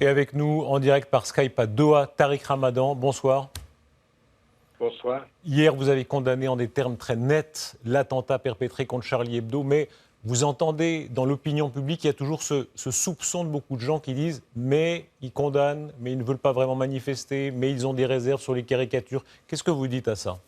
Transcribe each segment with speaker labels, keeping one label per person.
Speaker 1: Et avec nous, en direct par Skype à Doha, Tariq Ramadan. Bonsoir.
Speaker 2: Bonsoir.
Speaker 1: Hier, vous avez condamné en des termes très nets l'attentat perpétré contre Charlie Hebdo, mais vous entendez dans l'opinion publique, il y a toujours ce soupçon de beaucoup de gens qui disent « mais ils condamnent, mais ils ne veulent pas vraiment manifester, mais ils ont des réserves sur les caricatures ». Qu'est-ce que vous dites à ça ?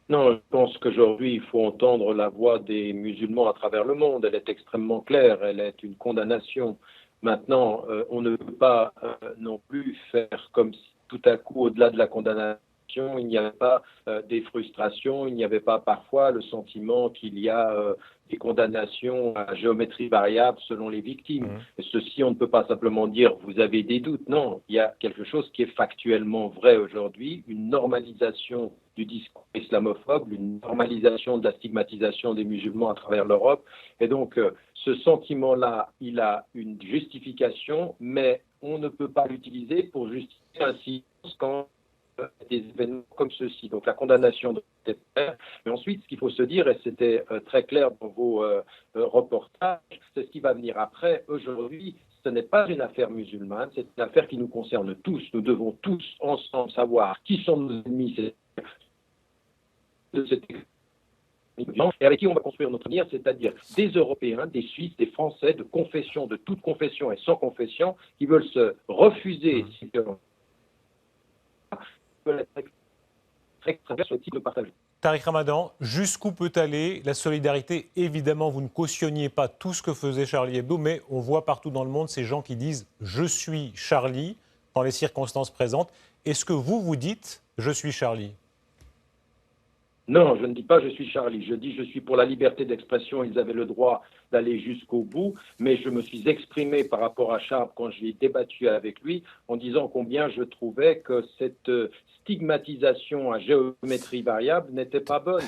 Speaker 2: Non, je pense qu'aujourd'hui, il faut entendre la voix des musulmans à travers le monde. Elle est extrêmement claire, elle est une condamnation. Maintenant, on ne peut pas non plus faire comme si tout à coup, au-delà de la condamnation, il n'y avait pas des frustrations, il n'y avait pas parfois le sentiment qu'il y a des condamnations à géométrie variable selon les victimes. Et ceci, on ne peut pas simplement dire vous avez des doutes. Non, il y a quelque chose qui est factuellement vrai aujourd'hui, une normalisation du discours islamophobe, une normalisation de la stigmatisation des musulmans à travers l'Europe. Et donc, ce sentiment-là, il a une justification, mais on ne peut pas l'utiliser pour justifier un silence quand des événements comme ceci. Donc la condamnation doit être faite. Mais ensuite, ce qu'il faut se dire, et c'était très clair dans vos reportages, c'est ce qui va venir après. Aujourd'hui, ce n'est pas une affaire musulmane, c'est une affaire qui nous concerne tous. Nous devons tous ensemble savoir qui sont nos ennemis de cette et avec qui on va construire notre avenir, c'est-à-dire des Européens, des Suisses, des Français, de confession, de toute confession et sans confession, qui veulent se refuser
Speaker 1: Tariq Ramadan, jusqu'où peut aller la solidarité? Évidemment, vous ne cautionniez pas tout ce que faisait Charlie Hebdo, mais on voit partout dans le monde ces gens qui disent « je suis Charlie » dans les circonstances présentes. Est-ce que vous dites « je suis Charlie » ?
Speaker 2: Non, je ne dis pas je suis Charlie, je dis je suis pour la liberté d'expression, ils avaient le droit d'aller jusqu'au bout, mais je me suis exprimé par rapport à Charles quand j'ai débattu avec lui en disant combien je trouvais que cette stigmatisation à géométrie variable n'était pas bonne.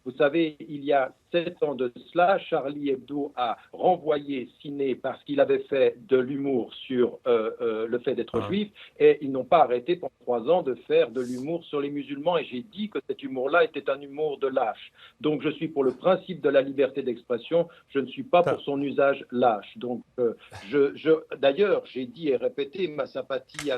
Speaker 2: Vous savez, il y a 7 ans de cela, Charlie Hebdo a renvoyé Siné parce qu'il avait fait de l'humour sur le fait d'être juif et ils n'ont pas arrêté pendant 3 ans de faire de l'humour sur les musulmans et j'ai dit que cet humour-là était un humour de lâche. Donc je suis pour le principe de la liberté d'expression, je ne suis pas pour son usage lâche. Donc d'ailleurs, j'ai dit et répété ma sympathie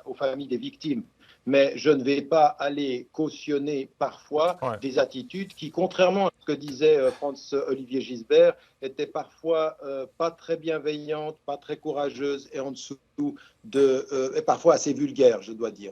Speaker 2: aux familles des victimes. Mais je ne vais pas aller cautionner parfois des attitudes qui, contrairement à ce que disait Franz-Olivier Gisbert, étaient parfois pas très bienveillantes, pas très courageuses et en dessous et parfois assez vulgaires, je dois dire.